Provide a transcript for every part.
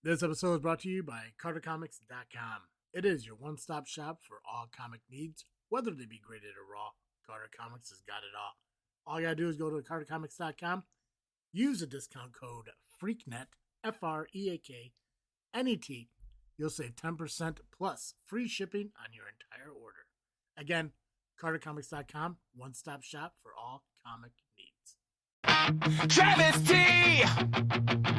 This episode is brought to you by CarterComics.com. It is your one-stop shop for all comic needs, whether they be graded or raw. Carter Comics has got it all. All you gotta do is go to CarterComics.com, use the discount code FREAKNET, FREAKNET. You'll save 10% plus free shipping on your entire order. Again, CarterComics.com, one-stop shop for all comic needs. Travesty!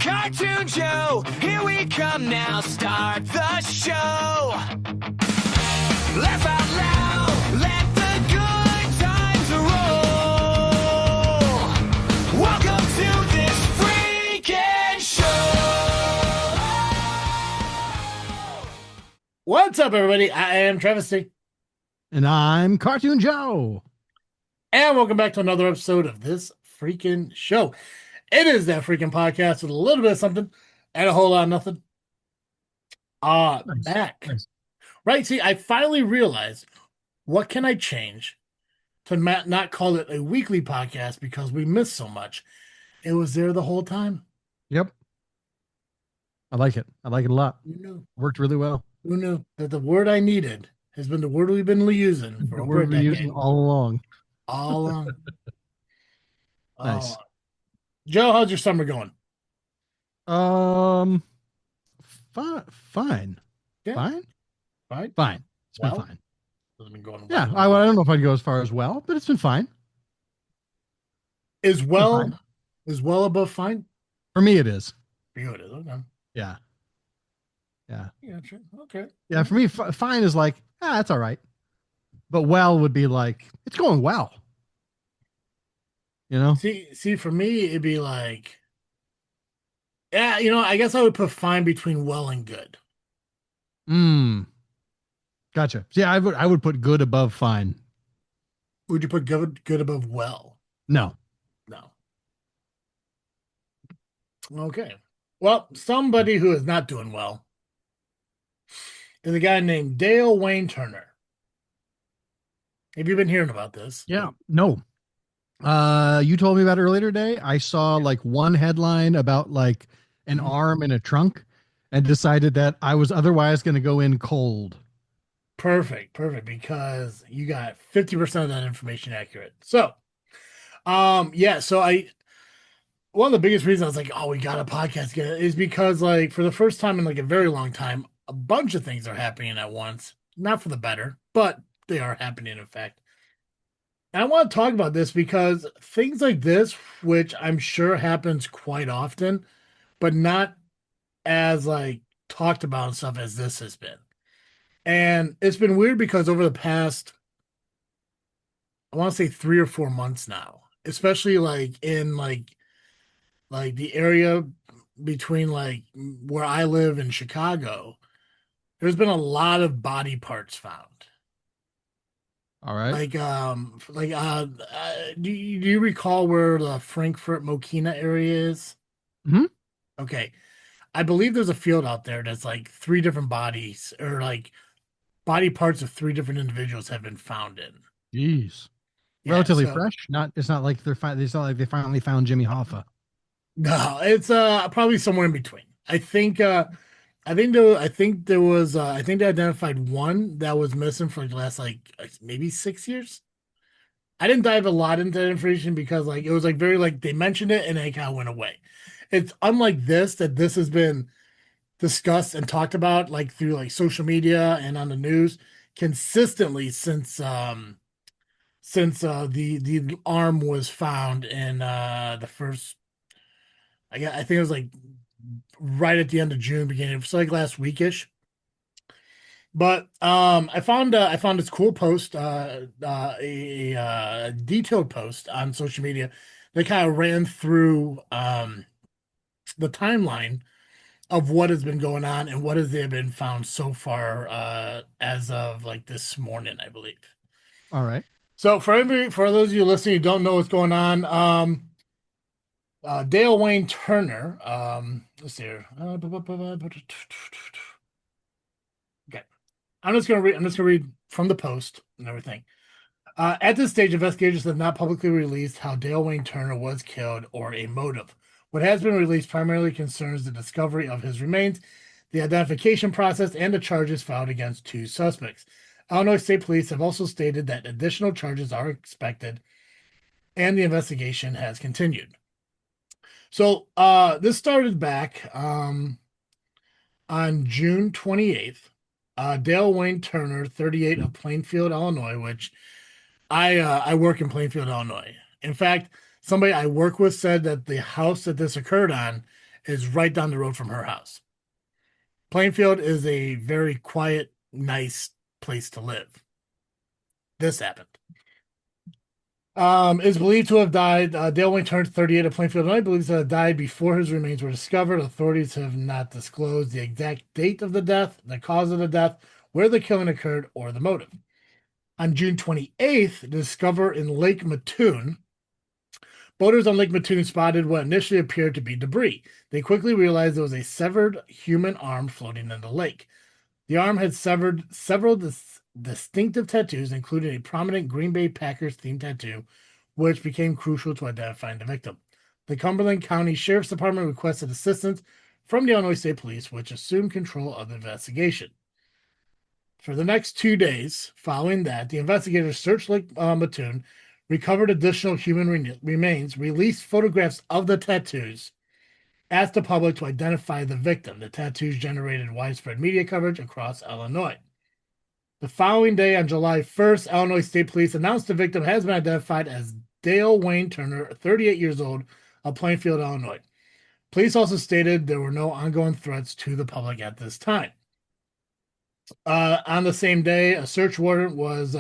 Cartoon Joe! Here we come now, start the show! Laugh out loud, let the good times roll! Welcome to this freaking show! What's up, everybody? I am Travesty. And I'm Cartoon Joe. And welcome back to another episode of this freaking show. It is that freaking podcast with a little bit of something and a whole lot of nothing. Nice. Back. Nice. Right, see, I finally realized what can I change to not call it a weekly podcast because we missed so much. It was there the whole time. Yep. I like it. I like it a lot. Who knew? Worked really well. Who knew that the word I needed has been the word we've been using for over a decade. Using all along. All along. Nice. Joe, how's your summer going? Fine. Yeah. Fine. Fine. Fine. It's Well, been fine. Hasn't been going Yeah, well. I don't know if I'd go as far as well, but it's been fine. Is well fine. Is well above fine? For me, it is. For you, it is. Okay. Yeah. Yeah. Yeah, sure. Okay. Yeah. For me, fine is like, that's all right. But well would be like, it's going well. You know? See, for me, it'd be like, yeah, I guess I would put fine between well and good. Gotcha. Yeah, I would put good above fine. Would you put good above well? No. No. Okay. Well, somebody who is not doing well is a guy named Dalewayne Turner. Have you been hearing about this? Yeah. No. You told me about it earlier today. I saw like one headline about like an arm in a trunk and decided that I was otherwise going to go in cold. Perfect, because you got 50% of that information accurate. So, one of the biggest reasons I was like, oh, we got a podcast again is because like for the first time in like a very long time, a bunch of things are happening at once. Not for the better, but they are happening in fact. And I want to talk about this because things like this, which I'm sure happens quite often, but not as like talked about and stuff as this has been. And it's been weird because over the past, I want to say 3 or 4 months now, especially like in like the area between like where I live in Chicago, there's been a lot of body parts found. All right. Do you recall where the Frankfurt Mokina area is? Mm-hmm. Okay. I believe there's a field out there that's like 3 different bodies or like body parts of 3 different individuals have been found in. Jeez. Yeah, relatively fresh. It's not like it's not like they finally found Jimmy Hoffa. No, it's probably somewhere in between. I think they identified one that was missing for the last like maybe 6 years. I didn't dive a lot into that information because like it was like very like they mentioned it and then it kind of went away. It's unlike this that this has been discussed and talked about like through like social media and on the news consistently since the arm was found in the first I think it was like right at the end of June, beginning of so like last weekish. But I found this cool post, a detailed post on social media that kind of ran through the timeline of what has been going on and what has been found so far as of like this morning, I believe. All right. So for those of you listening who don't know what's going on, Dalewayne Turner, let's see here. Okay. I'm just gonna read from the post and everything. At this stage, investigators have not publicly released how Dalewayne Turner was killed or a motive. What has been released primarily concerns the discovery of his remains, the identification process, and the charges filed against two suspects. Illinois State Police have also stated that additional charges are expected and the investigation has continued. So this started back on June 28th. Dalewayne Turner, 38 of Plainfield, Illinois, which I work in Plainfield, Illinois. In fact, somebody I work with said that the house that this occurred on is right down the road from her house. Plainfield is a very quiet, nice place to live. This happened. Is believed to have died. Dalewayne turned 38 at Plainfield, Illinois. Believes to have died before his remains were discovered. Authorities have not disclosed the exact date of the death, the cause of the death, where the killing occurred, or the motive. On June 28th, discovered in Lake Mattoon, boaters on Lake Mattoon spotted what initially appeared to be debris. They quickly realized there was a severed human arm floating in the lake. The arm had severed several distinctive tattoos, including a prominent Green Bay Packers themed tattoo, which became crucial to identifying the victim. The Cumberland County Sheriff's Department requested assistance from the Illinois State Police, which assumed control of the investigation. For the next 2 days following that, the investigators searched Lake Mattoon, recovered additional human remains, released photographs of the tattoos, asked the public to identify the victim. The tattoos generated widespread media coverage across Illinois. The following day, on July 1st, Illinois State Police announced the victim has been identified as Dalewayne Turner, 38 years old, of Plainfield, Illinois. Police also stated there were no ongoing threats to the public at this time. On the same day, a search warrant was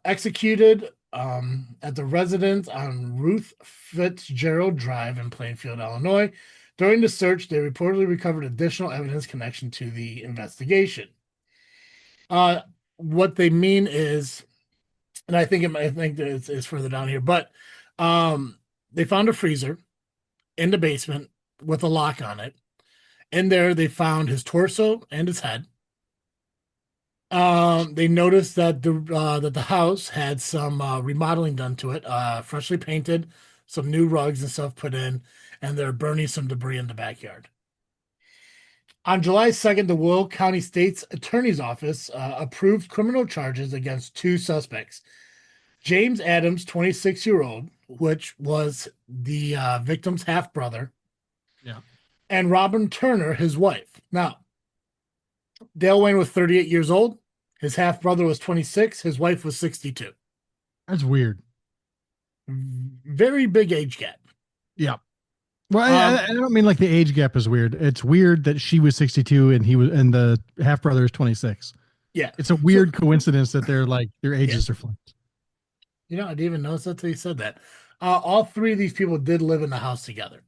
executed at the residence on Ruth Fitzgerald Drive in Plainfield, Illinois. During the search, they reportedly recovered additional evidence connection to the investigation. What they mean is, and I think it's further down here, but they found a freezer in the basement with a lock on it. In there, they found his torso and his head. They noticed that the house had some remodeling done to it, freshly painted, some new rugs and stuff put in, and they're burning some debris in the backyard. On July 2nd, the Will County State's Attorney's Office approved criminal charges against two suspects. James Adams, 26-year-old, which was the victim's half-brother, Yeah. and Robin Turner, his wife. Now, Dalewayne was 38 years old. His half-brother was 26. His wife was 62. That's weird. Very big age gap. Yeah. Well, I don't mean like the age gap is weird. It's weird that she was 62 and the half brother is 26. Yeah. It's a weird coincidence that they're like their ages are flipped. You know, I didn't even notice that until you said that. All three of these people did live in the house together.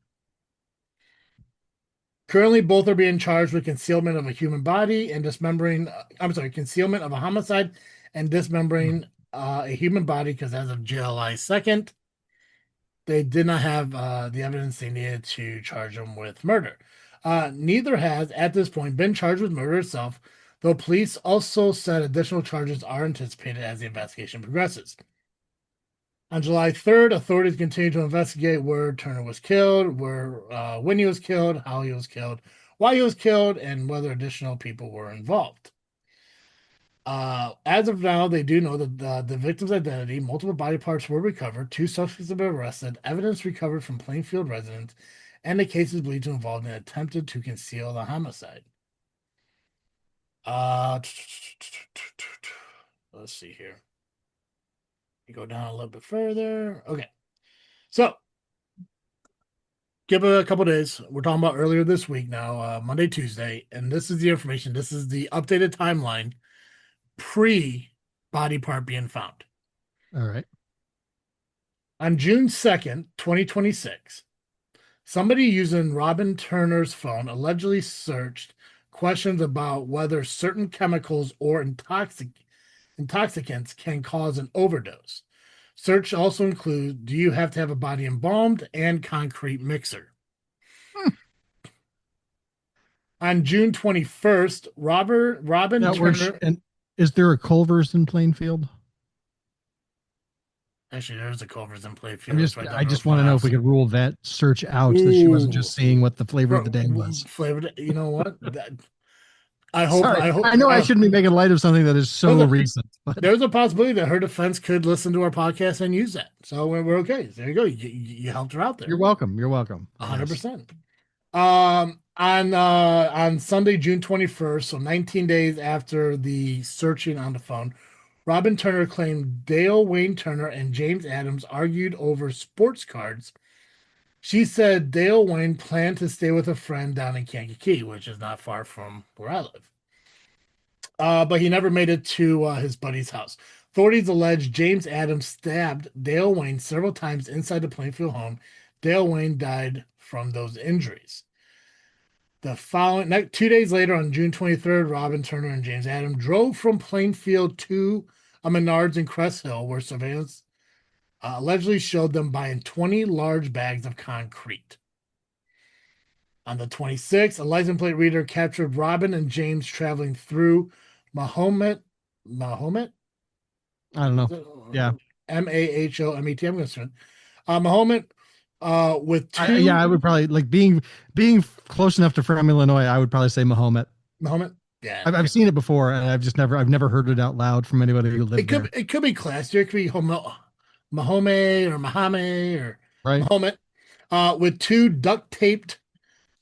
Currently, both are being charged with concealment of a human body and dismembering. Concealment of a homicide and dismembering a human body, because as of July 2nd, they did not have the evidence they needed to charge them with murder. Neither has, at this point, been charged with murder itself, though police also said additional charges are anticipated as the investigation progresses. On July 3rd, authorities continued to investigate where Turner was killed, when he was killed, how he was killed, why he was killed, and whether additional people were involved. As of now, they do know that the victim's identity, multiple body parts were recovered, two suspects have been arrested, evidence recovered from Plainfield residents, and the case is believed to involve an attempted to conceal the homicide. Let's see here. You go down a little bit further. Okay. So, give it a couple days. We're talking about earlier this week now, Monday, Tuesday, and this is the information. This is the updated timeline pre-body part being found. All right. On June 2nd, 2026, somebody using Robin Turner's phone allegedly searched questions about whether certain chemicals or intoxicants can cause an overdose. Search also includes, do you have to have a body embalmed, and concrete mixer. On June 21st, Robin Now, Turner... and is there a Culver's in Plainfield? Actually, there's a Culver's in Playfield. I'm It's just right I down the road just from want my to know if we house. could rule that search out, that she wasn't Ooh, just seeing what the flavor of the day was. flavored. You know what? I hope. Sorry, I hope. I know I shouldn't be making light of something that is so There's a, recent, but there's a possibility that her defense could listen to our podcast and use that. So we're okay. There you go. You helped her out there. you're welcome. You're welcome. I guess. 100%. On Sunday, June 21st, so 19 days after the searching on the phone, Robin Turner claimed Dalewayne Turner and James Adams argued over sports cards. She said Dalewayne planned to stay with a friend down in Kankakee, which is not far from where I live. But he never made it to his buddy's house. Authorities allege James Adams stabbed Dalewayne several times inside the Plainfield home. Dalewayne died from those injuries. The following 2 days later, on June 23rd, Robin Turner and James Adams drove from Plainfield to a Menards in Crest Hill, where surveillance allegedly showed them buying 20 large bags of concrete. On the 26th, a license plate reader captured Robin and James traveling through Mahomet. Mahomet? I don't know. Yeah. Mahomet. I'm going to Mahomet with Yeah, two. I would probably like being close enough to from Illinois. I would probably say Mahomet. Mahomet? Yeah. I've seen it before, and I've never heard it out loud from anybody who lived there. It could be classier. It could be Mahomet or Mahame or Right? Mahomet with two duct taped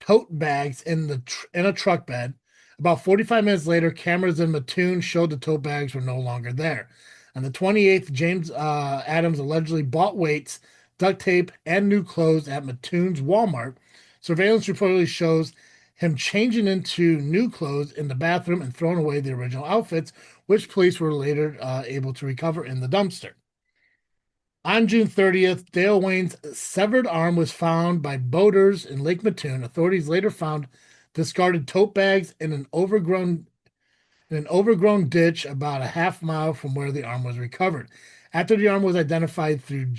tote bags in a truck bed. About 45 minutes later, cameras in Mattoon showed the tote bags were no longer there. On the 28th, James Adams allegedly bought weights, duct tape, and new clothes at Mattoon's Walmart. Surveillance reportedly shows him changing into new clothes in the bathroom and throwing away the original outfits, which police were later able to recover in the dumpster. On June 30th, Dalewayne's severed arm was found by boaters in Lake Mattoon. Authorities later found discarded tote bags in an overgrown ditch about a half mile from where the arm was recovered. After the arm was identified through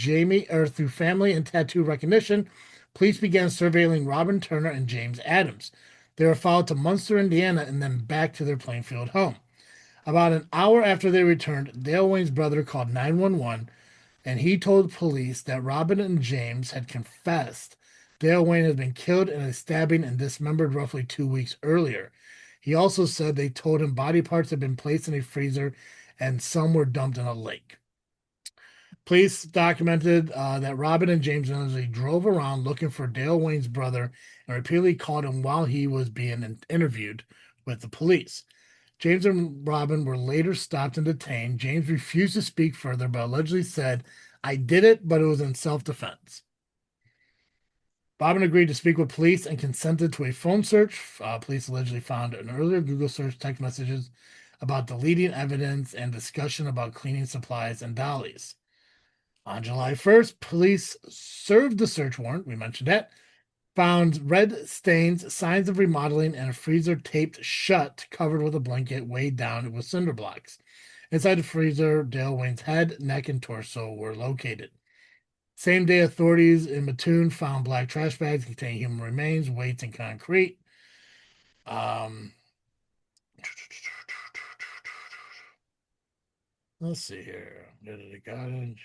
family and tattoo recognition, police began surveilling Robin Turner and James Adams. They were followed to Munster, Indiana, and then back to their Plainfield home. About an hour after they returned, Dalewayne's brother called 911, and he told police that Robin and James had confessed Dalewayne had been killed in a stabbing and dismembered roughly 2 weeks earlier. He also said they told him body parts had been placed in a freezer and some were dumped in a lake. Police documented that Robin and James Lindsay drove around looking for Dalewayne's brother and repeatedly called him while he was being interviewed with the police. James and Robin were later stopped and detained. James refused to speak further, but allegedly said, "I did it, but it was in self-defense." Robin agreed to speak with police and consented to a phone search. Police allegedly found an earlier Google search text messages about deleting evidence and discussion about cleaning supplies and dollies. On July 1st, police served the search warrant. We mentioned that. Found red stains, signs of remodeling, and a freezer taped shut, covered with a blanket weighed down with cinder blocks. Inside the freezer, Dalewayne's head, neck, and torso were located. Same day, authorities in Mattoon found black trash bags containing human remains, weights, and concrete. Let's see here.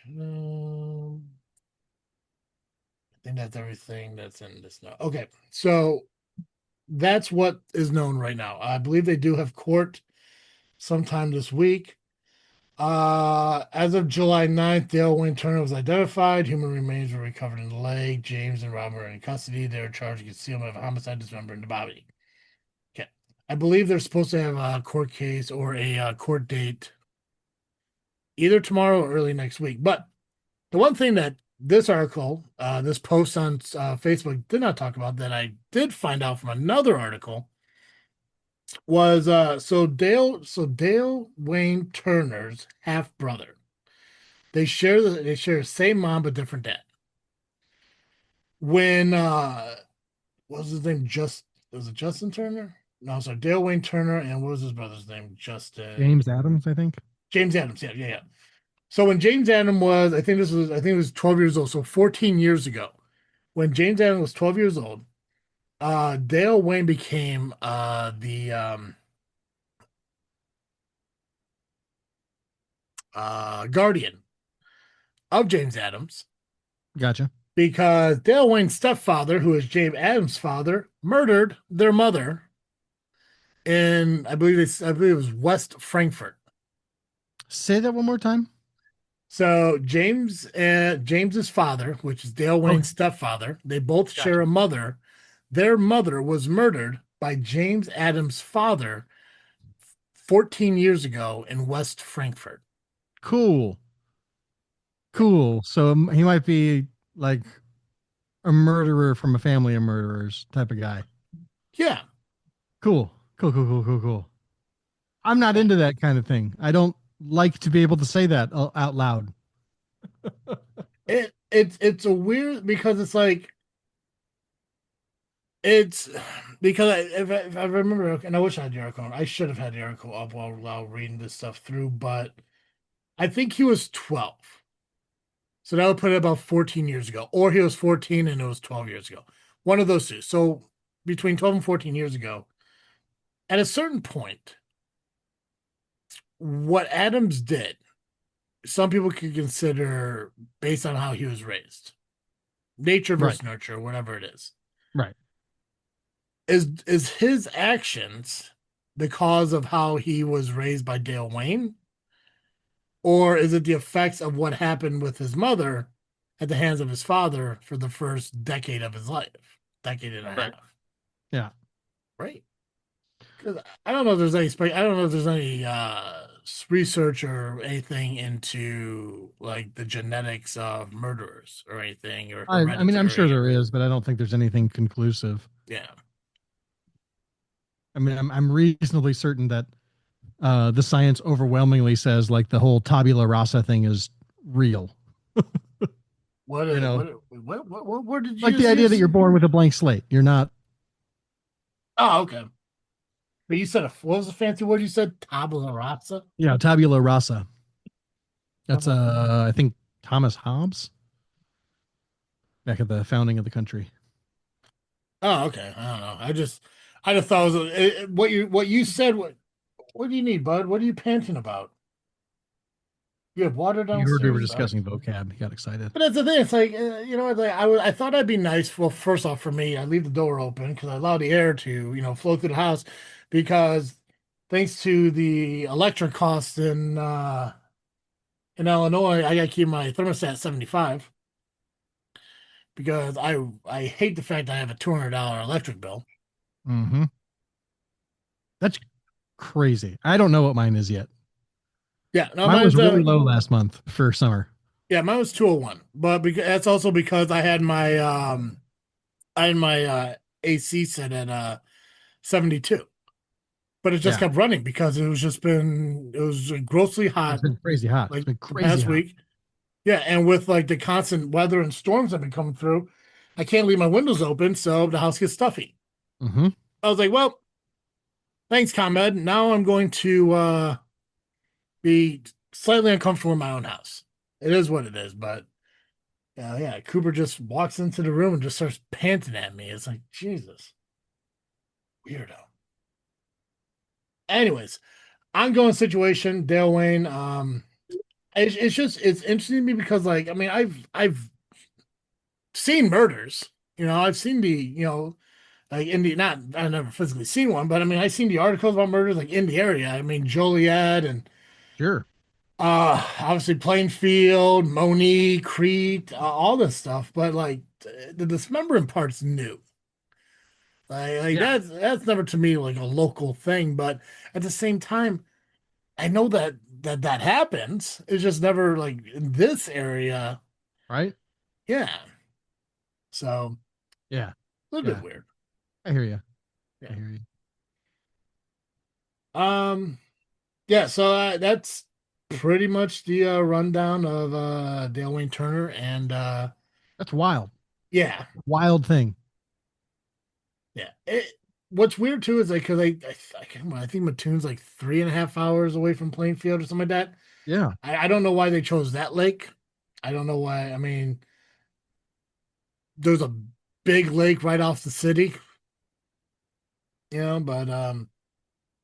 No. I think that's everything that's in this now. Okay, so that's what is known right now. I believe they do have court sometime this week. As of July 9th, Dalewayne Turner was identified. Human remains were recovered in the lake. James and Robin are in custody. They are charged with concealment of homicide, dismemberment, and body. Okay. I believe they're supposed to have a court case or a court date either tomorrow or early next week. But the one thing that this article, this post on Facebook did not talk about that I did find out from another article was Dalewayne Turner's half brother. They share the same mom but different dad. When what was his name? Was it Justin Turner? No, sorry, Dalewayne Turner, and what was his brother's name? Justin James Adams, I think. James Adams. Yeah. So when James Adams was, I think it was 12 years old. So 14 years ago, when James Adams was 12 years old, Dalewayne became the guardian of James Adams Gotcha. because Dalewayne's stepfather, who is James Adams' father, murdered their mother in I believe it was West Frankfurt. Say that one more time. So James's father, which is Dale Okay. Wayne's stepfather, they both share Gotcha. a mother. Their mother was murdered by James Adams' father 14 years ago in West Frankfurt. Cool. Yeah. Cool. So he might be like a murderer from a family of murderers type of guy. Yeah. Cool. Cool. Cool. Cool. Cool. Cool. I'm not into that kind of thing. I don't like to be able to say that out loud. It's a weird because it's like it's because if I remember, and I wish I had the article. I should have had the article up while reading this stuff through, but I think he was 12. So that would put it about 14 years ago. Or he was 14 and it was 12 years ago. One of those two. So between 12 and 14 years ago, at a certain point, what Adams did, some people could consider based on how he was raised. Nature Right. versus nurture, whatever it is. Right. Is his actions the cause of how he was raised by Dalewayne? Or is it the effects of what happened with his mother at the hands of his father for the first decade of his life? Decade and a Right. half. Yeah. Right. Because I don't know if there's I don't know if there's any research or anything into like the genetics of murderers or anything or I mean, I'm sure hereditary. there is, but I don't think there's anything conclusive. Yeah. I mean, I'm reasonably certain that the science overwhelmingly says like the whole tabula rasa thing is real. What You know, what word did you like the just idea that use? you're born with a blank slate. You're not. Oh, okay. But you said what was the fancy word you said? Tabula rasa? Yeah, tabula rasa. That's Tabula- I think Thomas Hobbes back at the founding of the country. Oh, okay. I don't know. I just thought it was what you said. What do you need, bud? What are you panting about? You have water You heard we were downstairs. discussing vocab. He got excited. But that's the thing. It's like like I thought I'd be nice. Well, first off, for me, I leave the door open because I allow the air to flow through the house because thanks to the electric costs in Illinois, I got to keep my thermostat 75 because I hate the fact that I have a $200 electric bill. Mm-hmm. That's crazy. I don't know what mine is yet. Yeah, no, Mine was mine's really low last month for summer. yeah, mine was 201, but because that's also because I had my AC set at 72. But it just Yeah, kept running because it was grossly it's hot been crazy hot. It's like been the crazy past hot. week. Yeah, and with like the constant weather and storms that have been coming through, I can't leave my windows open, so the house gets stuffy. Mm-hmm. I was like, well, thanks, ComEd. Now I'm going to be slightly uncomfortable in my own house. It is what it is, but yeah, Cooper just walks into the room and just starts panting at me. It's like, Jesus, weirdo. Anyways, ongoing situation, Dale Wayne. It's just it's interesting to me because like I mean I've seen murders. I've seen the like in the not I've never physically seen one, but I mean I've seen the articles about murders like in the area. I mean Joliet and Sure. obviously Plainfield, Monique, Crete, all this stuff. But like the dismembering part's new. Like Yeah. that's never to me like a local thing, but at the same time, I know that happens. It's just never like in this area. Right. Yeah. So Yeah. a little bit Yeah. weird. I hear you. I Yeah. hear you. Um. Yeah. So that's pretty much the rundown of Dale Wayne Turner, and That's wild. yeah, Wild thing. yeah. What's weird too is like because I think Mattoon's like 3.5 hours away from Plainfield or something like that. Yeah. I don't know why they chose that lake. I don't know why. I mean, there's a big lake right off the city, but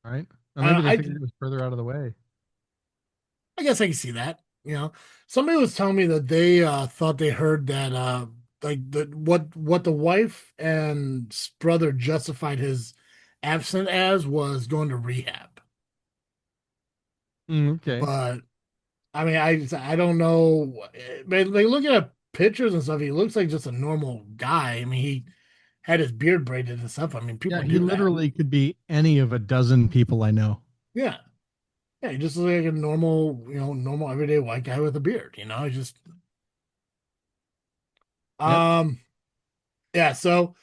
Right. Or maybe they I figured it was further out of the way. I guess I can see that. You know, somebody was telling me that they thought they heard that like what the wife and brother justified his absent as was going to rehab. Okay. But I mean, I don't know. But like looking at pictures and stuff, he looks like just a normal guy. I mean, he had his beard braided and stuff. I mean, Yeah, people he do that. literally could be any of a dozen people I know. Yeah. Yeah, he just looks like a normal, normal everyday white guy with a beard, He just Yep. um yeah, so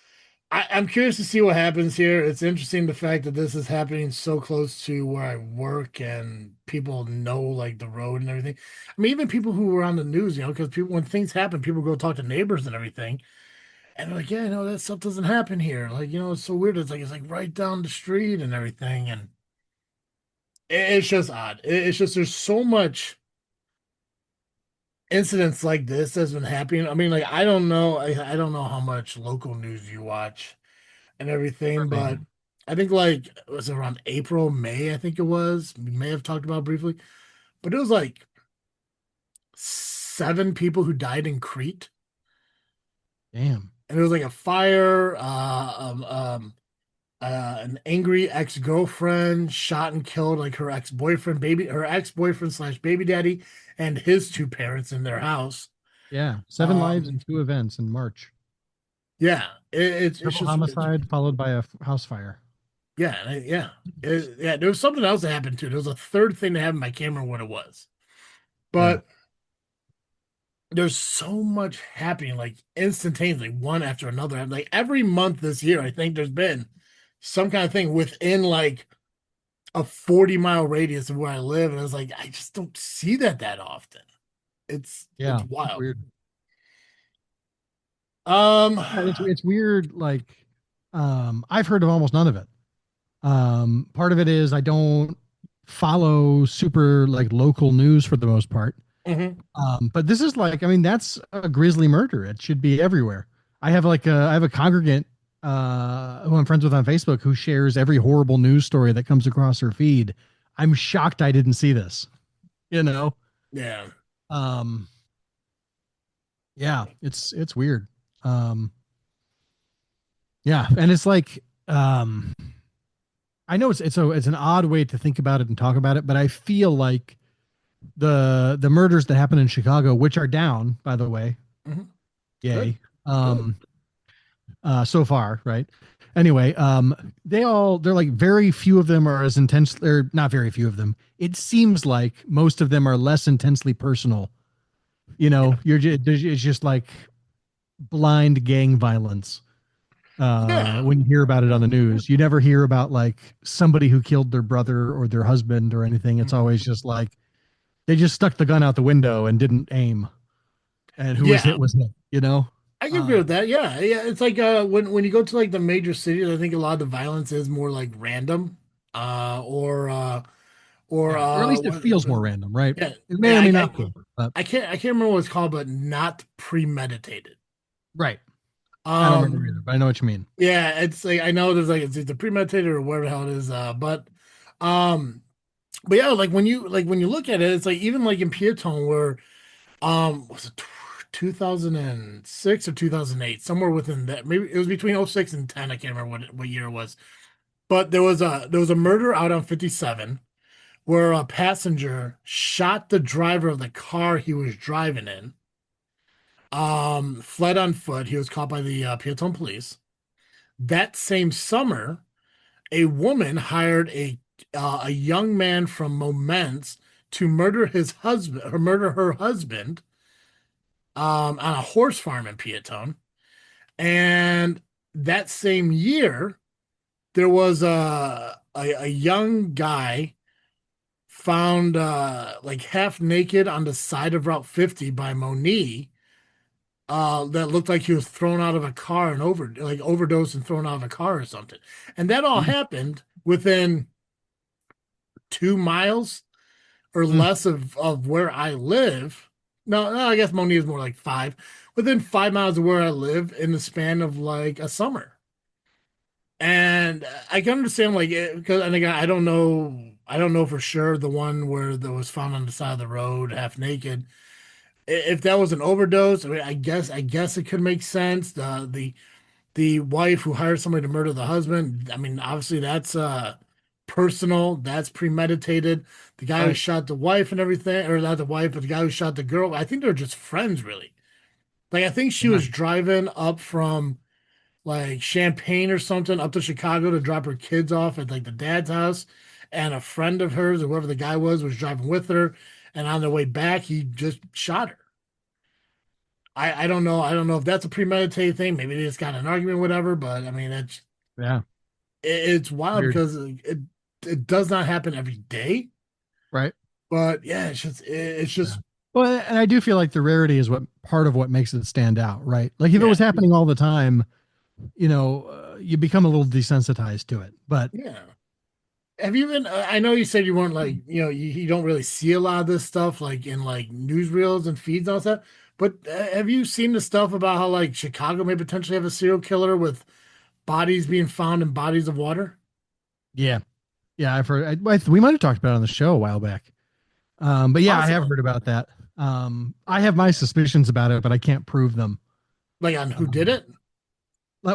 I'm curious to see what happens here. It's interesting the fact that this is happening so close to where I work and people know like the road and everything. I mean, even people who were on the news, because people when things happen, people go talk to neighbors and everything. And they're like, yeah, no, that stuff doesn't happen here. Like, it's so weird. It's like right down the street and everything. And it's just odd. It's just there's so much incidents like this that's been happening. I mean, like I don't know how much local news you watch and everything, but Burning. I think like it was around April, May, I think it was. We may have talked about it briefly, but it was like 7 people who died in Crete, Damn. and it was like a fire. An angry ex-girlfriend shot and killed like her ex-boyfriend slash baby daddy, and his two parents in their house. Yeah. Seven lives Um, and two events in March. yeah, it's Triple just it's homicide followed by a house fire. yeah, yeah. Yeah, there was something else that happened too. There was a third thing that happened. I can't remember what it was, Yeah. but there's so much happening like instantaneously, one after another. Like every month this year, I think there's been some kind of thing within like a 40-mile radius of where I live, and I was like, I just don't see that often. It's Yeah. It's wild. weird. Um, Yeah, it's weird. Like, I've heard of almost none of it. Part of it is I don't follow super like local news for the most part. mhm. But this is like, I mean, that's a grisly murder. It should be everywhere. I have a congregant who I'm friends with on Facebook who shares every horrible news story that comes across her feed. I'm shocked I didn't see this. You know? Yeah, Um, yeah, it's weird. Um, yeah, and it's like I know it's an odd way to think about it and talk about it, but I feel like the murders that happen in Chicago, which are down, by the way, mhm. Good, yay. good. So far, right? Anyway, they're like very few of them are as intense, or not very few of them. It seems like most of them are less intensely personal. Yeah, It's just like blind gang violence. yeah, When you hear about it on the news, you never hear about like somebody who killed their brother or their husband or anything. It's mhm. always just like they just stuck the gun out the window and didn't aim, and who was Yeah. hit was hit. You know? I can agree Uh, with that. Yeah, yeah. It's like when you go to like the major cities, I think a lot of the violence is more like random, uh, or uh, or yeah, or at least it feels what more random, right? yeah, It may yeah. or I, may I not be, but I can't remember what it's called, but not premeditated. right. I don't remember Um, either, but I know what you mean. yeah, it's like I know there's like it's either premeditated or whatever the hell it is. Um, but yeah, like when you look at it, it's like even like in Peatone where was it 2006 or 2008, somewhere within that. Maybe it was between '06 and 10. I can't remember what year it was. But there was a murder out on 57 where a passenger shot the driver of the car he was driving in. Fled on foot. He was caught by the Peatone police. That same summer, a woman hired a young man from Momence to murder her husband, on a horse farm in Peatone. And that same year, there was a young guy found like half naked on the side of Route 50 by Moni, that looked like he was thrown out of a car and overdosed and thrown out of a car or something. And that all Mm, happened within 2 miles or mm, less of where I live. No, I guess Moni is more like five. Within 5 miles of where I live in the span of like a summer. And I can understand like because and again I don't know I don't know for sure the one where that was found on the side of the road, half naked. If that was an overdose, I mean, I guess it could make sense. The wife who hired somebody to murder the husband. I mean, obviously that's personal, that's premeditated. The guy who Right. shot the wife and everything, or not the wife, but the guy who shot the girl. I think they're just friends, really. Like I think she Yeah. was driving up from like Champaign or something up to Chicago to drop her kids off at like the dad's house, and a friend of hers, or whoever the guy was driving with her, and on their way back, he just shot her. I don't know. I don't know if that's a premeditated thing. Maybe they just got in an argument, whatever. But I mean, Yeah. it's wild Weird. because it does not happen every day. Right. But yeah, it's just Yeah. Well, and I do feel like the rarity is what part of what makes it stand out, right? Like if it yeah, was happening all the time, you become a little desensitized to it. But yeah. Have you been? I know you said you weren't like you don't really see a lot of this stuff like in like newsreels and feeds and all that. But have you seen the stuff about how like Chicago may potentially have a serial killer with bodies being found in bodies of water? yeah, yeah, I've heard. We might have talked about it on the show a while back. But yeah, I have Possibly. heard about that. I have my suspicions about it, but I can't prove them. Like on who did Um, it?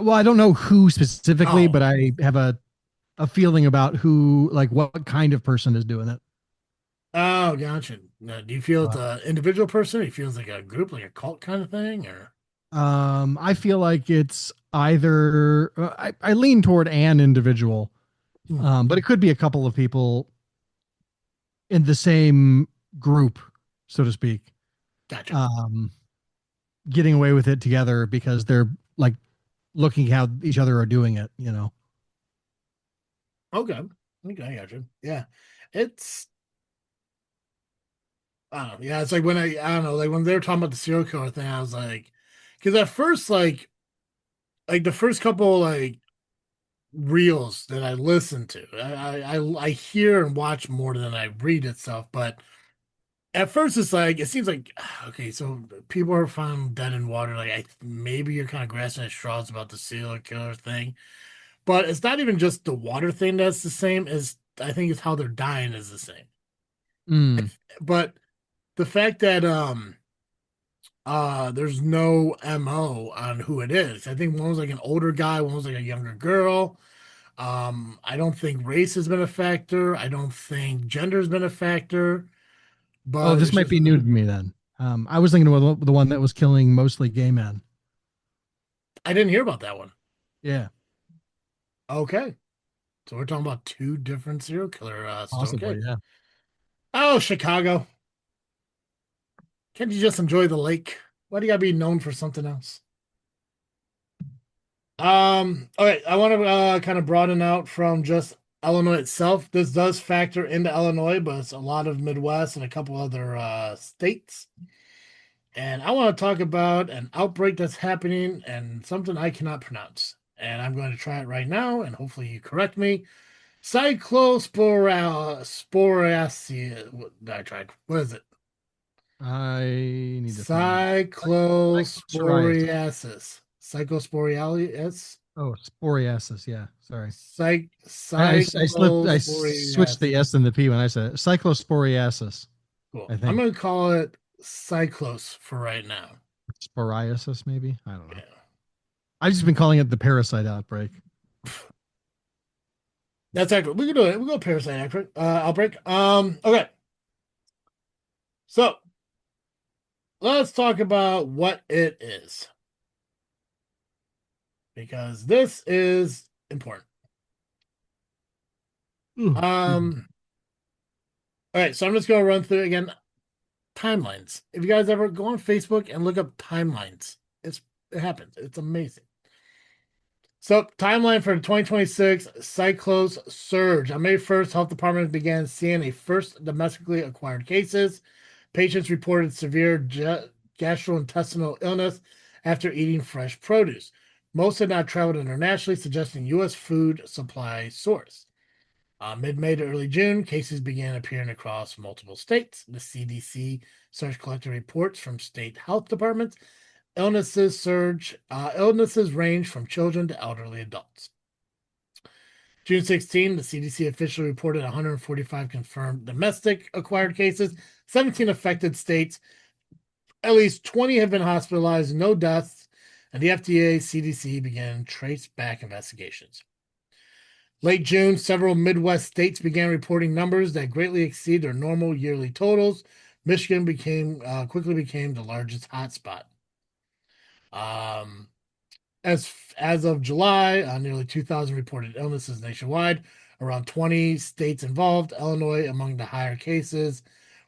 well, I don't know who specifically, Oh, but I have a feeling about who, like what kind of person is doing it. oh, gotcha. Now, do you feel it's But an individual person? Or you feel it's like a group, like a cult kind of thing, or? I feel like it's either I lean toward an individual, Hmm, but it could be a couple of people in the same group, so to speak, gotcha. um, getting away with it together because they're like looking how each other are doing it. Okay. Okay, I gotcha. Yeah. It's I don't know. Yeah, it's like when I don't know, like when they were talking about the serial killer thing, I was like, because at first, like the first couple like reels that I listen to, I hear and watch more than I read itself. But at first, it's like it seems like okay, so people are found dead in water. Like maybe you're kind of grasping at straws about the serial killer thing, but it's not even just the water thing that's the same as I think it's how they're dying is the same. Mm. But the fact that there's no MO on who it is. I think one was like an older guy, one was like a younger girl. I don't think race has been a factor. I don't think gender's been a factor, Oh, but this it's might just be new to me then. I was thinking of the one that was killing mostly gay men. I didn't hear about that one. Yeah, Okay. So we're talking about two different serial killer stories. Okay. possibly. Yeah. Oh, Chicago. Can't you just enjoy the lake? Why do you gotta be known for something else? Okay, I want to kind of broaden out from just Illinois itself. This does factor into Illinois, but it's a lot of Midwest and a couple other states. And I want to talk about an outbreak that's happening and something I cannot pronounce. And I'm going to try it right now, and hopefully you correct me. Cyclosporiasis. What I tried. What is it? I need to find that. Psoriasis. Cyclosporiasis. Cyclosporiasis. Oh, sporiasis. Yeah. Sorry. I slipped. I switched the Cyclosporiasis. S and the P when I said it. Cyclosporiasis. Cool. I I'm think gonna call it cyclos for right now. sporiasis. Maybe I don't know. Yeah. I've just been calling it the parasite outbreak. That's accurate. We can do it. We go parasite accurate, outbreak. Okay. So let's talk about what it is because this is important. Ooh, excuse me. Um. All right. So I'm just gonna run through again timelines. If you guys ever go on Facebook and look up timelines, it happens. It's amazing. So, timeline for the 2026 cyclos surge. On May 1st, health departments began seeing a first domestically acquired cases. Patients reported severe gastrointestinal illness after eating fresh produce. Most had not traveled internationally, suggesting U.S. food supply source. Mid-May to early June, cases began appearing across multiple states. The CDC starts collecting reports from state health departments. Illnesses surge. Illnesses range from children to elderly adults. June 16, the CDC officially reported 145 confirmed domestic acquired cases, 17 affected states. At least 20 have been hospitalized, no deaths, and the FDA CDC began trace back investigations. Late June, several Midwest states began reporting numbers that greatly exceed their normal yearly totals. Michigan quickly became the largest hotspot. Um, as of July, nearly 2,000 reported illnesses nationwide. Around 20 states involved. Illinois among the higher cases.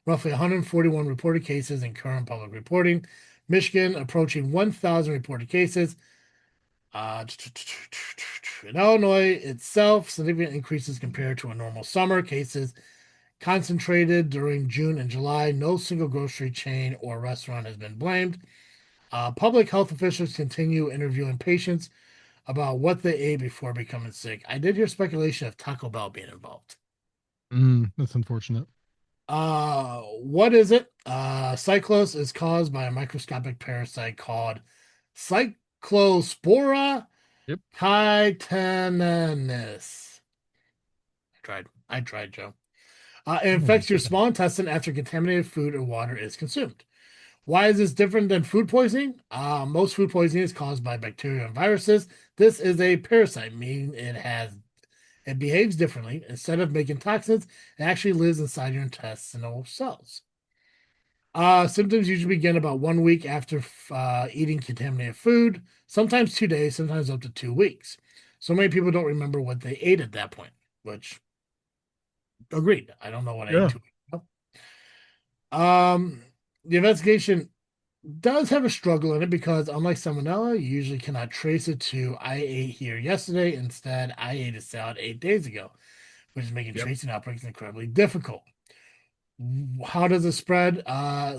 Roughly 141 reported cases in current public reporting. Michigan approaching 1,000 reported cases. In Illinois itself, significant increases compared to a normal summer. Cases concentrated during June and July. No single grocery chain or restaurant has been blamed. Public health officials continue interviewing patients about what they ate before becoming sick. I did hear speculation of Taco Bell being involved. That's unfortunate. What is it? Cyclos is caused by a microscopic parasite called Cyclospora Yep. titanis. I tried, Joe. It infects your small intestine after contaminated food or water is consumed. Why is this different than food poisoning? Most food poisoning is caused by bacteria and viruses. This is a parasite, meaning it behaves differently. Instead of making toxins, it actually lives inside your intestinal cells. Symptoms usually begin about 1 week after eating contaminated food, sometimes 2 days, sometimes up to 2 weeks. So many people don't remember what they ate at that point, which agreed. I don't know what I ate 2 weeks ago. The investigation does have a struggle in it because, unlike salmonella, you usually cannot trace it to I ate here yesterday. Instead, I ate a salad 8 days ago, which is making tracing outbreaks incredibly difficult. How does it spread?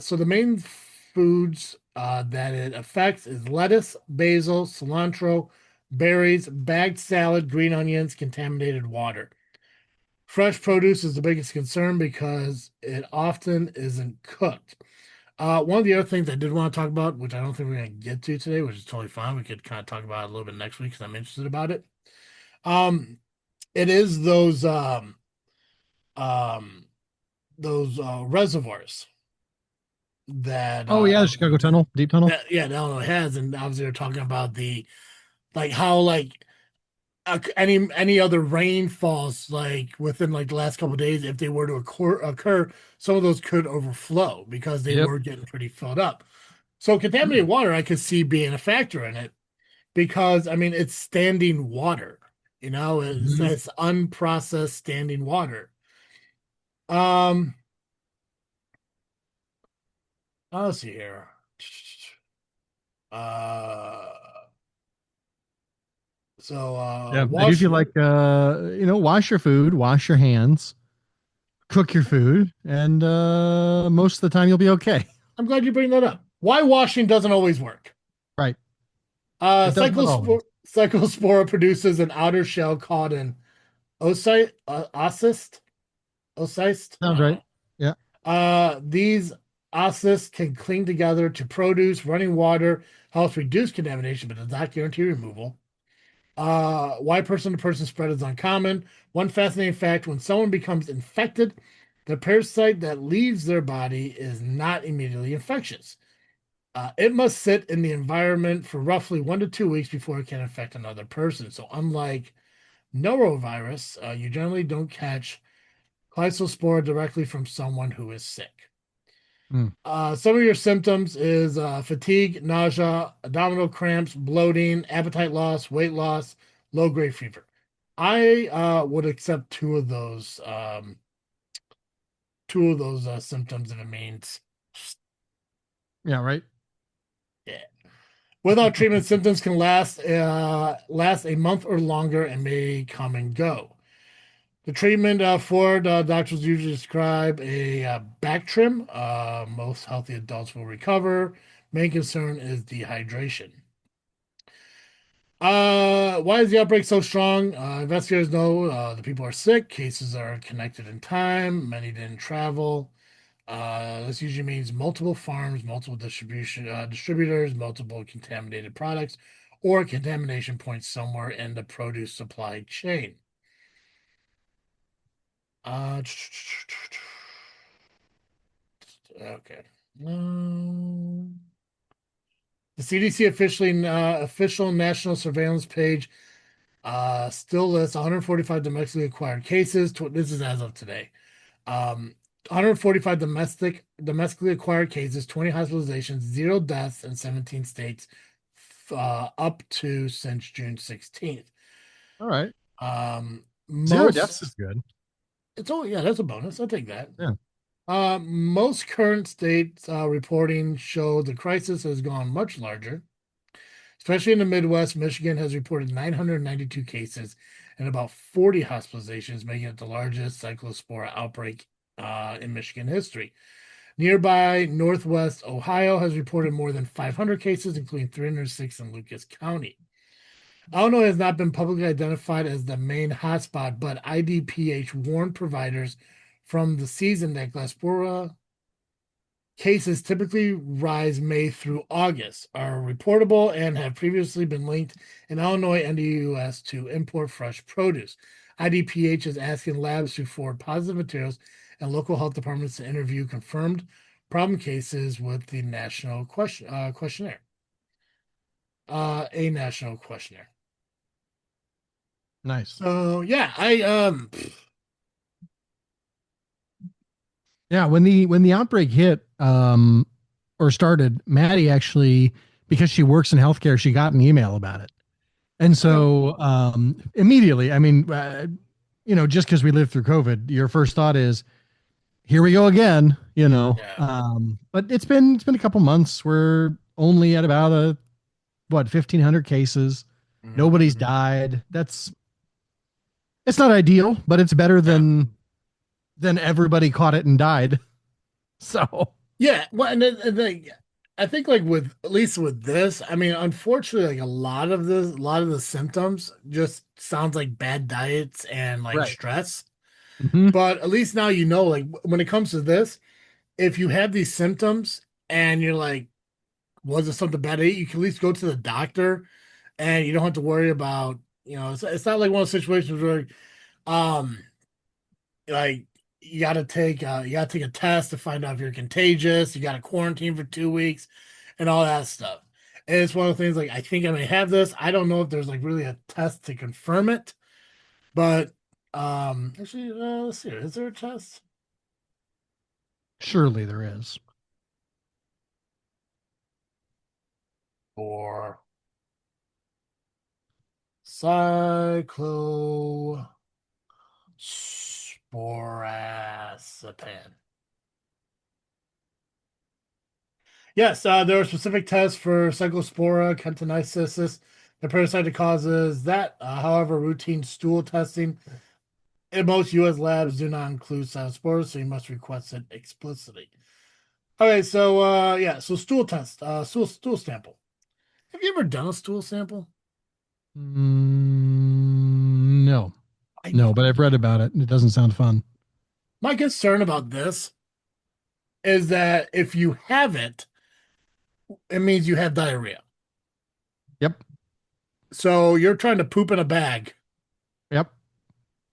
So the main foods that it affects is lettuce, basil, cilantro, berries, bagged salad, green onions, contaminated water. Fresh produce is the biggest concern because it often isn't cooked. One of the other things I did want to talk about, which I don't think we're going to get to today, which is totally fine. We could kind of talk about it a little bit next week because I'm interested about it. It is those reservoirs that Oh yeah, the Chicago Tunnel, deep tunnel. that Illinois has, and obviously they're talking about the how any other rain falls within the last couple of days, if they were to occur, some of those could overflow because they were getting pretty filled up. So contaminated water, I could see being a factor in it because I mean it's standing water, it's unprocessed standing water. Um, let's see here. Uh, so Yeah, I do feel like wash your food, wash your hands, cook your food, and most of the time you'll be okay. I'm glad you bring that up. Why washing doesn't always work. Right. It does not always. Cyclospora produces an outer shell called an oocyst. Oocyst. Sounds right. Yeah. These oocysts can cling together to produce. Running water helps reduce contamination, but does not guarantee removal. Why person-to-person spread is uncommon. One fascinating fact: when someone becomes infected, the parasite that leaves their body is not immediately infectious. It must sit in the environment for roughly 1 to 2 weeks before it can infect another person. So, unlike norovirus, you generally don't catch Cyclospora directly from someone who is sick. Some of your symptoms is fatigue, nausea, abdominal cramps, bloating, appetite loss, weight loss, low-grade fever. I would accept two of those symptoms if it means. Yeah, right. Yeah. Without treatment, symptoms can last a month or longer and may come and go. The treatment for doctors usually describe a back trim. Most healthy adults will recover. Main concern is dehydration. Why is the outbreak so strong? Investigators know the people are sick. Cases are connected in time. Many didn't travel. This usually means multiple farms, multiple distributors, multiple contaminated products, or contamination points somewhere in the produce supply chain. Uh, okay. Um, the CDC official national surveillance page still lists 145 domestically acquired cases. This is as of today. 145 domestically acquired cases, 20 hospitalizations, 0 deaths in 17 states, up to since June 16th. All right. Zero Most deaths is good. it's oh yeah, that's a bonus. I'll take that. Yeah. Most current states reporting show the crisis has gone much larger, especially in the Midwest. Michigan has reported 992 cases and about 40 hospitalizations, making it the largest cyclospora outbreak in Michigan history. Nearby Northwest Ohio has reported more than 500 cases, including 306 in Lucas County. Illinois has not been publicly identified as the main hotspot, but IDPH warned providers from the season that Glaspora cases typically rise May through August, are reportable, and have previously been linked in Illinois and the U.S. to import fresh produce. IDPH is asking labs to forward positive materials and local health departments to interview confirmed problem cases with the national questionnaire. A national questionnaire. Nice. So yeah, Yeah, when the outbreak hit or started, Maddie actually, because she works in healthcare, she got an email about it. And so immediately, I mean, just because we lived through COVID, your first thought is, here we go again, yeah. But it's been a couple months. We're only at about 1,500 cases. Nobody's Mhm. died. It's not ideal, but it's better Yeah. than everybody caught it and died. So Yeah, well, and then I think like with at least with this, I mean, unfortunately, like a lot of the symptoms just sounds like bad diets and like right. stress. Hmm. But at least now you know, like when it comes to this, if you have these symptoms and you're like, was it something bad to eat? You can at least go to the doctor, and you don't have to worry about, it's not like one of those situations where, um, like you gotta take a test to find out if you're contagious. You got to quarantine for 2 weeks and all that stuff. And it's one of the things like I think I may have this. I don't know if there's like really a test to confirm it, but actually, let's see. Is there a test Surely there is. for cyclosporazepam? Yes, there are specific tests for Cyclospora cantonensis, the parasite that causes that. However, routine stool testing in most U.S. labs do not include Cyclospora, so you must request it explicitly. Okay, so yeah, so stool test, stool sample. Have you ever done a stool sample? No, I no, but I've read about it. And it doesn't sound fun. My concern about this is that if you have it, it means you have diarrhea. Yep, So you're trying to poop in a bag yep,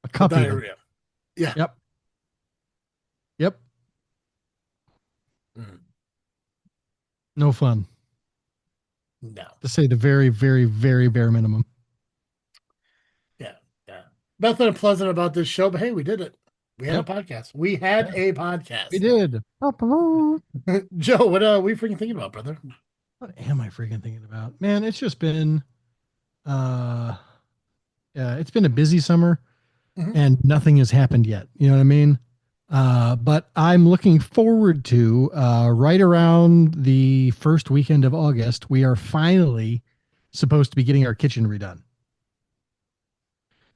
a with cup even. diarrhea. Yeah. Yep, yep, Mm, no fun. no. To say the very, very, very bare minimum. Yeah. Yeah. Nothing pleasant about this show, but hey, we did it. We had a Yep, podcast. We had yeah, a we podcast. did. What Joe, what are we freaking thinking about, brother? am I freaking thinking about? Man, it's just been uh yeah, it's been a busy summer Mhm. and nothing has happened yet. You know what I mean? But I'm looking forward to right around the first weekend of August, we are finally supposed to be getting our kitchen redone.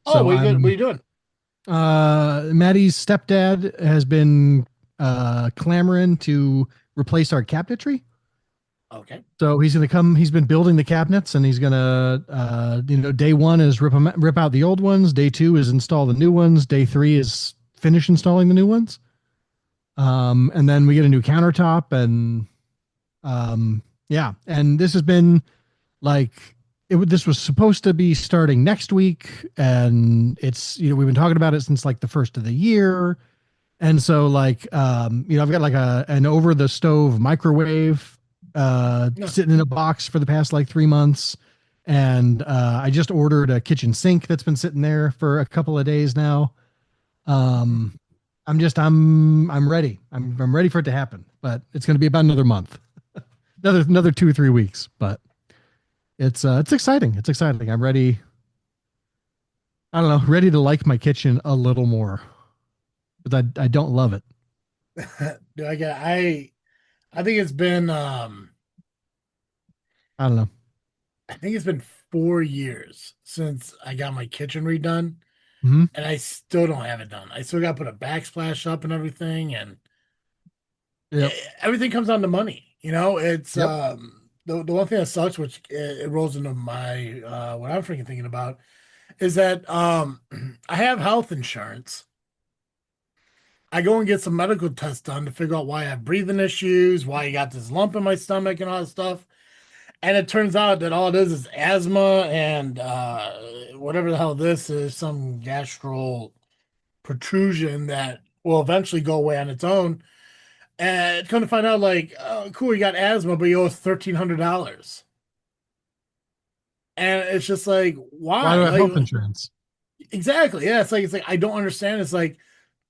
Oh, So what are I'm you doing? Maddie's stepdad has been clamoring to replace our cabinetry. Okay. So he's going to come. He's been building the cabinets, and he's going to, day one is rip out the old ones. Day two is install the new ones. Day three is finish installing the new ones. And then we get a new countertop, and yeah. And this has been like this was supposed to be starting next week, and it's we've been talking about it since like the first of the year, and so like I've got like an over the stove microwave Yeah. sitting in a box for the past like 3 months, and I just ordered a kitchen sink that's been sitting there for a couple of days now. Um, I'm ready. I'm ready for it to happen, but it's going to be about another month, another 2 or 3 weeks, but. It's exciting. It's exciting. I'm ready. I don't know, ready to like my kitchen a little more because I don't love it. Do I think it's been I don't know. I think it's been 4 years since I got my kitchen redone, Hmm. and I still don't have it done. I still got to put a backsplash up and everything, and Yep. everything comes down to money. It's Yep. the one thing that sucks, which it rolls into my what I'm freaking thinking about, is that I have health insurance. I go and get some medical tests done to figure out why I have breathing issues, why I got this lump in my stomach, and all that stuff. And it turns out that all it is asthma and whatever the hell this is, some gastral protrusion that will eventually go away on its own. And come to find out, like, oh, cool, you got asthma, but you owe us $1,300. And it's just like, Why do why? I have Like, health insurance? exactly. Yeah, it's like I don't understand. It's like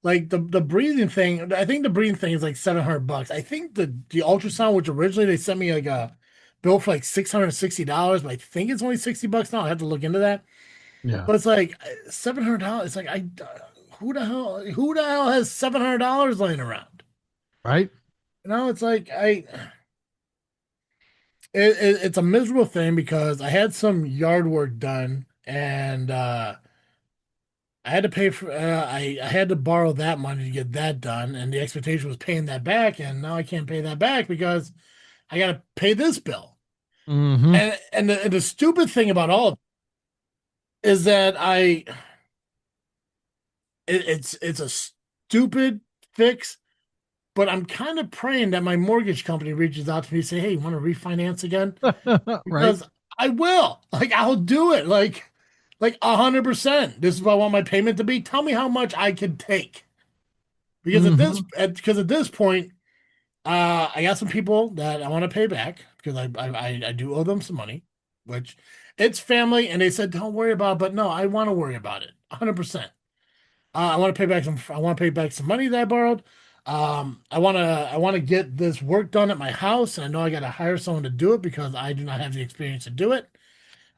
the breathing thing. I think the breathing thing is like $700. I think the ultrasound, which originally they sent me like a bill for like $660, but I think it's only $60 now. I have to look into that. Yeah. But it's like $700. It's like who the hell has $700 laying around? Right. It's like it's a miserable thing because I had some yard work done, and I had to pay for I had to borrow that money to get that done, and the expectation was paying that back, and now I can't pay that back because I got to pay this bill. Hmm. And the stupid thing about all of it is that it's a stupid fix, but I'm kind of praying that my mortgage company reaches out to me and say, "Hey, you want to refinance again?" Right. Because I will. Like, I'll do it. Like 100%. This is what I want my payment to be. Tell me how much I can take. Because Hmm. at this point, I got some people that I want to pay back because I do owe them some money, which it's family, and they said don't worry about it. But no, I want to worry about it 100%. I want to pay back some money that I borrowed. I want to get this work done at my house, and I know I got to hire someone to do it because I do not have the experience to do it.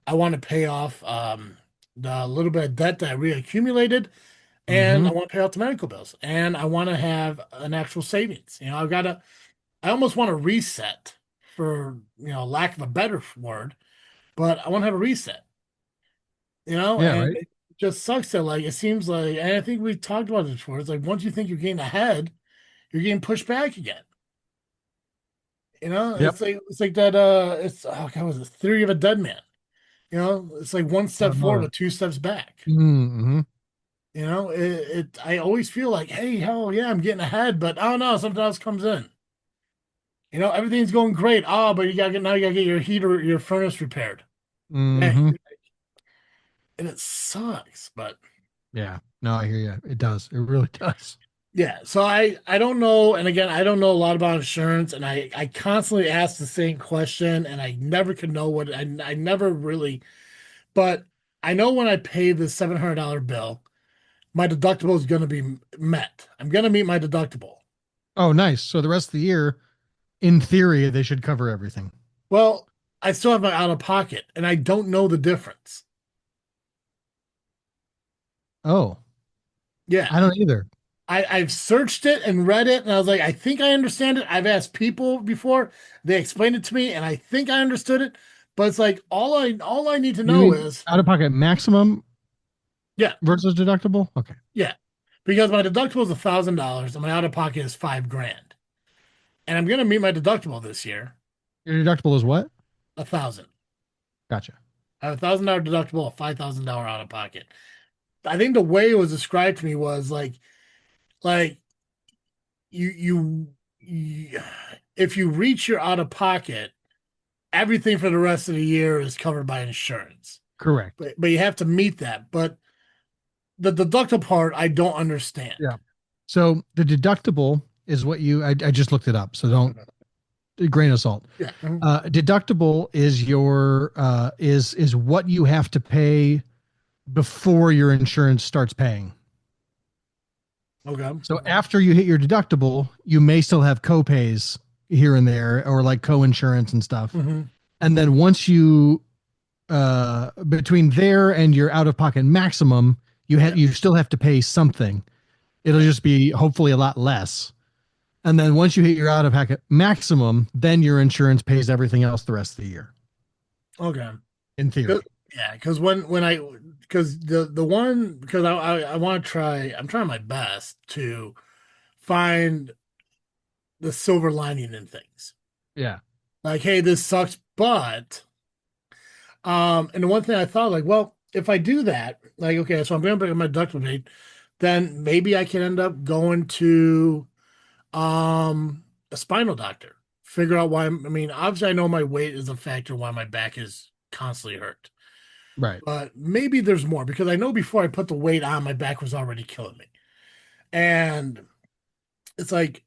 I want to pay off the little bit of debt that I reaccumulated, and Hmm. I want to pay off the medical bills, and I want to have an actual savings. I almost want to reset for, lack of a better word, but I want to have a reset, Yeah. and Right. it just sucks that, like, it seems like, and I think we talked about this before, it's like once you think you're getting ahead, you're getting pushed back again. Yep. It's like that, it's, oh God, was it Theory of a Dead Man? It's like one I step don't know forward that. with two steps back. Hmm. I always feel like, hey, hell yeah, I'm getting ahead, but I don't know, something else comes in. Everything's going great. Oh, but you gotta get your heater, your furnace repaired. Dang. Hmm. And it sucks, but Yeah. No, I hear you. It does. It really does. yeah. So I don't know, and again, I don't know a lot about insurance, and I constantly ask the same question, and I never could know I never really, but I know when I pay the $700 bill, my deductible is going to be met. I'm going to meet my deductible. Oh, nice. So the rest of the year, in theory, they should cover everything. Well, I still have my out of pocket, and I don't know the difference. Oh, Yeah. I don't either. I've searched it and read it, and I was like, I think I understand it. I've asked people before, they explained it to me, and I think I understood it. But it's like all I need to You know mean is, out of pocket maximum yeah, versus deductible? Okay. yeah, because my deductible is $1,000 and my out of pocket is 5 grand, and I'm gonna meet my deductible this year, Your deductible is what? 1,000. Gotcha. I have $1,000 deductible, a $5,000 out of pocket. I think the way it was described to me was like you, if you reach your out of pocket everything for the rest of the year is covered by insurance. Correct. But you have to meet that. But the deductible part, I don't understand. Yeah. So the deductible is what I just looked it up. So don't grain of salt. Yeah. Deductible is your is what you have to pay before your insurance starts paying. Okay. So after you hit your deductible, you may still have co-pays here and there, or like co-insurance and stuff. Mm-hmm. And then once you between there and your out-of-pocket maximum, you still have to pay something. It'll just be hopefully a lot less. And then once you hit your out-of-pocket maximum, then your insurance pays everything else the rest of the year. Okay. In theory. Yeah, because I want to try. I'm trying my best to find the silver lining in things. Yeah. Like, hey, this sucks, but and the one thing I thought, like, well, if I do that, like, okay, so I'm going to bring up my deductible date, then maybe I can end up going to a spinal doctor, figure out why. I mean, obviously, I know my weight is a factor why my back is constantly hurt. Right. But maybe there's more because I know before I put the weight on, my back was already killing me. And it's like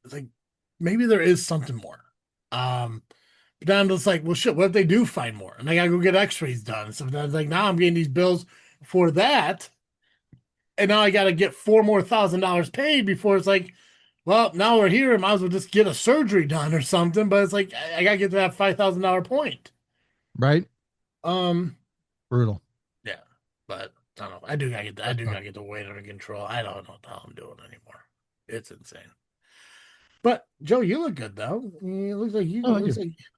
maybe there is something more. But then I'm just like, well, shit, what if they do find more? And I gotta go get x-rays done. So then it's like now I'm getting these bills for that. And now I gotta get $4 more thousand paid before it's like, well, now we're here. I might as well just get a surgery done or something. But it's like I gotta get to that $5,000 point. Right. Brutal. Yeah, but I don't know. I do gotta get the weight under control. I don't know what the hell I'm doing anymore. It's insane. But Joe, you look good though. It looks like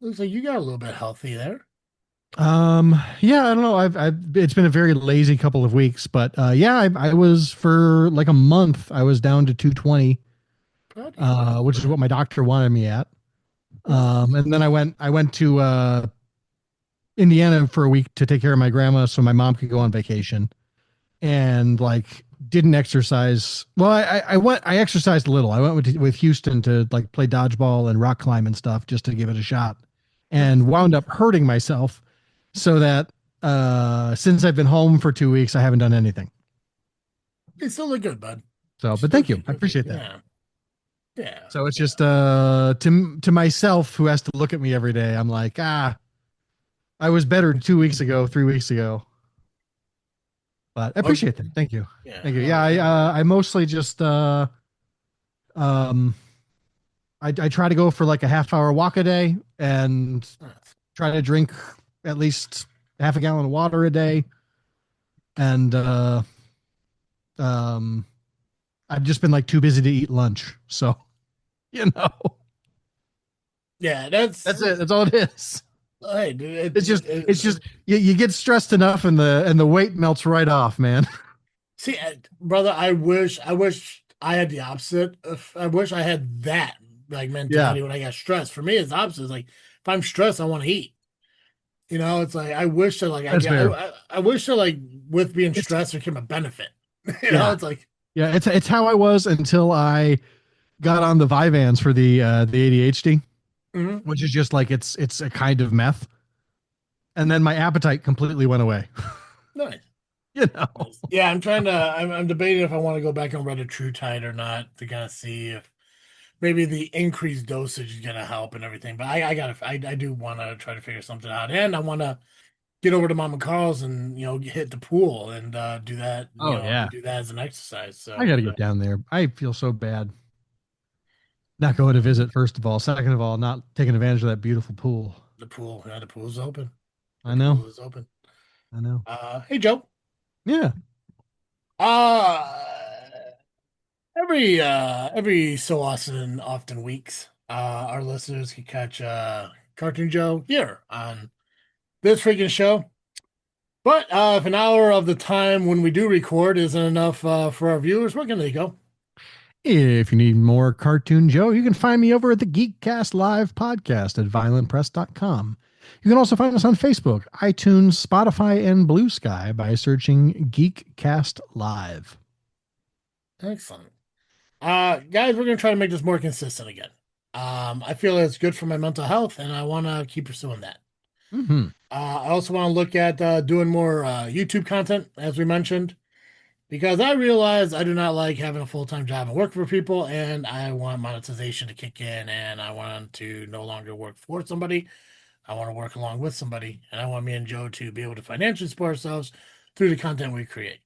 looks like you got a little bit healthy there. Yeah, I don't know. It's been a very lazy couple of weeks, but yeah, I was for like a month. I was down to 220, which is what my doctor wanted me at. And then I went to Indiana for a week to take care of my grandma so my mom could go on vacation, and like didn't exercise. Well, I exercised a little. I went with Houston to like play dodgeball and rock climb and stuff just to give it a shot, and wound up hurting myself so that since I've been home for 2 weeks, I haven't done anything. You still look good, bud. So, but thank you. I appreciate that. Yeah. Yeah. So it's just to myself, who has to look at me every day, I'm like, I was better 2 weeks ago, 3 weeks ago. But I appreciate that. Thank you. Yeah. Thank you. Yeah, I mostly just I try to go for like a half-hour walk a day and try to drink at least half a gallon of water a day. And I've just been like too busy to eat lunch. So, you know. Yeah, that's it. That's all it is. Hey, dude, It's just you get stressed enough and the weight melts right off, man. See, brother, I wish I had the opposite. I wish I had that like mentality when I got stressed. For me, it's the opposite. It's like if I'm stressed, I want to eat. You know, it's like I wish that like I wish that like with being stressed there came a benefit. You know, it's like it's how I was until I got on the Vyvanse for the ADHD. Mm-hmm. Which is just like it's a kind of meth, and then my appetite completely went away. Nice, you know. Yeah, I'm debating if I want to go back on Retatrutide or not to kind of see if maybe the increased dosage is gonna help and everything. But I do want to try to figure something out, and I want to get over to Mama Carl's and hit the pool and do that. Do that as an exercise. So I got to get down there. I feel so bad. Not going to visit, first of all. Second of all, not taking advantage of that beautiful pool. The pool's open. I know. The pool is open. I know. Hey, Joe. Yeah. Every so often weeks, our listeners can catch Cartoon Joe here on this freaking show. But if an hour of the time when we do record isn't enough for our viewers, where can they go? If you need more Cartoon Joe, you can find me over at the Geekcast Live podcast at violentpress.com. You can also find us on Facebook, iTunes, Spotify, and Blue Sky by searching Geekcast Live. Excellent. Guys, we're going to try to make this more consistent again. I feel it's good for my mental health, and I want to keep pursuing that. Hmm. I also want to look at doing more YouTube content, as we mentioned, because I realize I do not like having a full-time job and work for people, and I want monetization to kick in, and I want to no longer work for somebody. I want to work along with somebody, and I want me and Joe to be able to financially support ourselves through the content we create.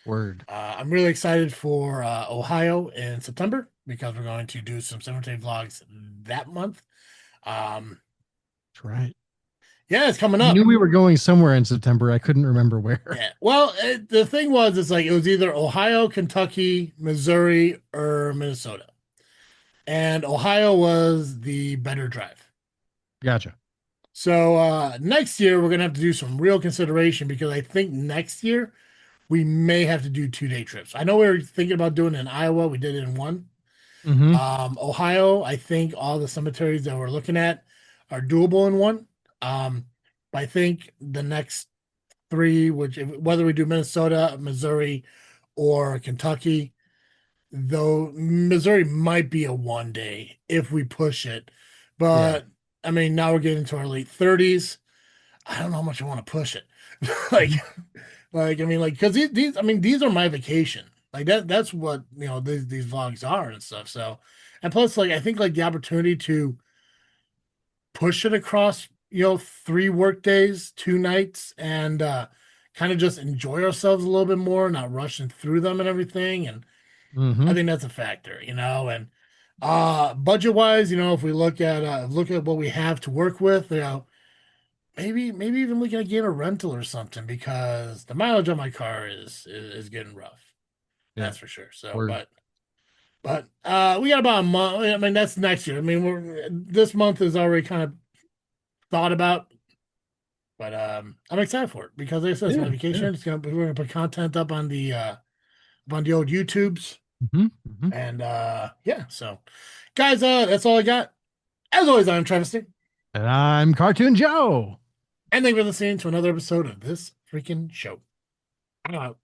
Word. I'm really excited for Ohio in September because we're going to do some cemetery vlogs that month. Um, That's right. yeah, it's coming I up. knew we were going somewhere in September. I couldn't remember where. Yeah. Well, the thing was, it's like it was either Ohio, Kentucky, Missouri, or Minnesota, and Ohio was the better drive. Gotcha. So next year we're gonna have to do some real consideration because I think next year we may have to do 2 day trips. I know we were thinking about doing it in Iowa. We did it in one. Hmm. Ohio, I think all the cemeteries that we're looking at are doable in one. But I think the next three, whether we do Minnesota, Missouri, or Kentucky, though Missouri might be a 1 day if we push it. Yeah. But I mean, now we're getting into our late 30s. I don't know how much I want to push it. like, Mhm. I mean, like, because these, I mean, these are my vacation. Like that's what these vlogs are and stuff. So, and plus, like, I think like the opportunity to push it across, 3 work days, 2 nights, and kind of just enjoy ourselves a little bit more, not rushing through them and everything. And I Hmm. think that's a factor, and budget wise, if we look at what we have to work with, maybe even looking at getting a rental or something because the mileage on my car is getting rough. Yeah. That's for sure. So, Word. but we got about a month. I mean, that's next year. I mean, this month is already kind of thought about, but I'm excited for it because like I said, it's my Yeah. Yeah. vacation. We're gonna put content up on the old YouTubes, Hmm. Hmm. and yeah. So, guys, that's all I got. As always, I'm Travis, and And I'm Cartoon Joe. thank you for listening to another episode of this freaking show. I'm out.